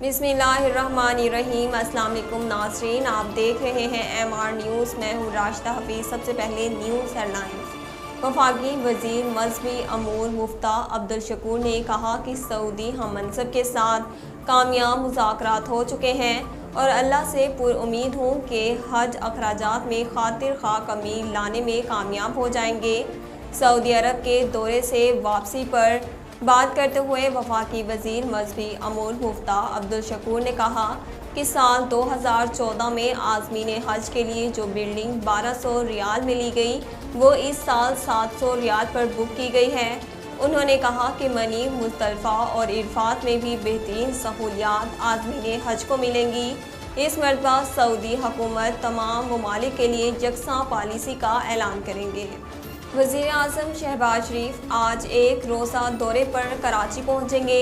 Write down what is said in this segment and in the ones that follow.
बिस्मिल्लाहिर्रहमानिर्रहीम। अस्सलाम वालेकुम नाज़रीन, आप देख रहे हैं MR न्यूज़। मैं हूँ राशिदा हफीज़। सबसे पहले न्यूज़ हेडलाइंस। वफाकी वज़ीर मज़हबी अमूर मुफ्ता अब्दुल शकूर ने कहा कि सऊदी हम मनसब के साथ कामयाब मुज़ाकरात हो चुके हैं और अल्लाह से पुरउम्मीद हूँ कि हज अखराजात में खातिर खा कमी लाने में कामयाब हो जाएंगे। सऊदी अरब के दौरे से वापसी पर बात करते हुए वफाकी वज़ीर मज़हबी अमूर मुफ्ता अब्दुल शकूर ने कहा कि साल 2014 में आज़मीन हज के लिए जो बिल्डिंग 1200 रियाल में ली गई वो इस साल 700 रियाल पर बुक की गई है। उन्होंने कहा कि मनी मुज़दलिफ़ा और इरफात में भी बेहतरीन सहूलियात आज़मीन हज को मिलेंगी। इस मरतबा सऊदी हुकूमत तमाम ममालिक के लिए यकसा पॉलिसी का ऐलान करेंगे। वज़ीर आज़म शहबाज शरीफ आज एक रोज़ा दौरे पर कराची पहुँचेंगे।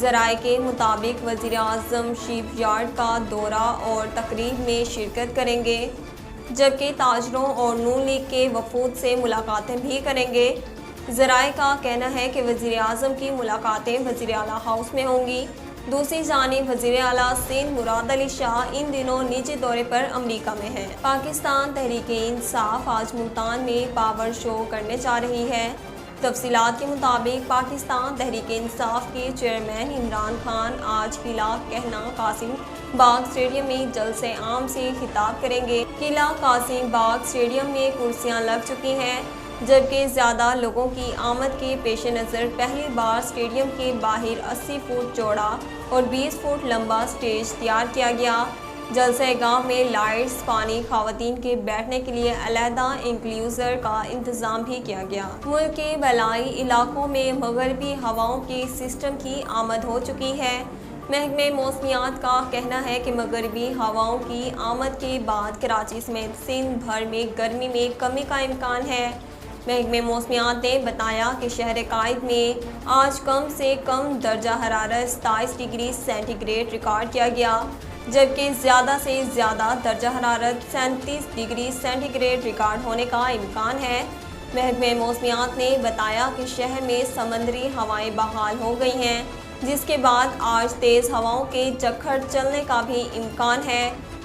ज़राए के मुताबिक वज़ीर आज़म शिप यार्ड का दौरा और तकरीब में शिरकत करेंगे, जबकि ताजरों और नून लीग के वफूद से मुलाकातें भी करेंगे। ज़राए का कहना है कि वज़ीर आज़म की मुलाकातें वज़ीर आला हाउस में होंगी। दूसरी जानिब वज़ीर आला सिंध मुराद अली शाह इन दिनों निजी दौरे पर अमरीका में हैं। पाकिस्तान तहरीक-ए-इंसाफ आज मुल्तान में पावर शो करने जा रही है। तफसीलात के मुताबिक पाकिस्तान तहरीक-ए-इंसाफ के चेयरमैन इमरान खान आज किला कहना कासिम बाग स्टेडियम में जलसे आम से खिताब करेंगे। किला कासिम बाग स्टेडियम में कुर्सियां लग चुकी हैं, जबकि ज़्यादा लोगों की आमद के पेश नज़र पहली बार स्टेडियम के बाहर 80 फुट चौड़ा और 20 फुट लंबा स्टेज तैयार किया गया। जलसेगाह में लाइट्स, पानी, खवातीन के बैठने के लिए अलहदा इंक्लूजर का इंतज़ाम भी किया गया। मुल्क के बलाई इलाकों में मगरबी हवाओं के सिस्टम की आमद हो चुकी है। महकमे मौसमियात का कहना है कि मगरबी हवाओं की आमद के बाद कराची समेत सिंध भर में गर्मी में कमी का इम्कान है। महकमे मौसमियात ने बताया कि शहर कायद में आज कम से कम दर्जा हरारत 27 डिग्री सेंटीग्रेड रिकॉर्ड किया गया, जबकि ज़्यादा से ज़्यादा दर्जा हरारत 37 डिग्री सेंटीग्रेड रिकॉर्ड होने का इम्कान है। महकमे मौसमियात ने बताया कि शहर में समंदरी हवाएं बहाल हो गई हैं, जिसके बाद आज तेज़ हवाओं के झक्खड़ चलने का भी इम्कान है।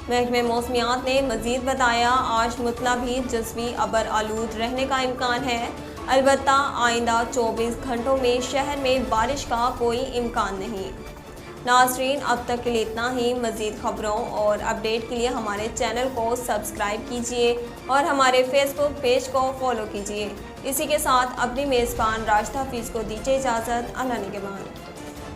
महकमे मौसमियात ने मज़ीद बताया आज मुतला भी जज़वी अबर आलूद रहने का इम्कान है। अलबत्ता आइंदा 24 घंटों में शहर में बारिश का कोई इम्कान नहीं। नाज़रीन, अब तक के लिए इतना ही। मज़ीद ख़बरों और अपडेट के लिए हमारे चैनल को सब्सक्राइब कीजिए और हमारे फेसबुक पेज को फॉलो कीजिए। इसी के साथ अपनी मेज़बान राशिदा हफीज़ को दीजिए इजाज़त। अल्लाह निगहबान।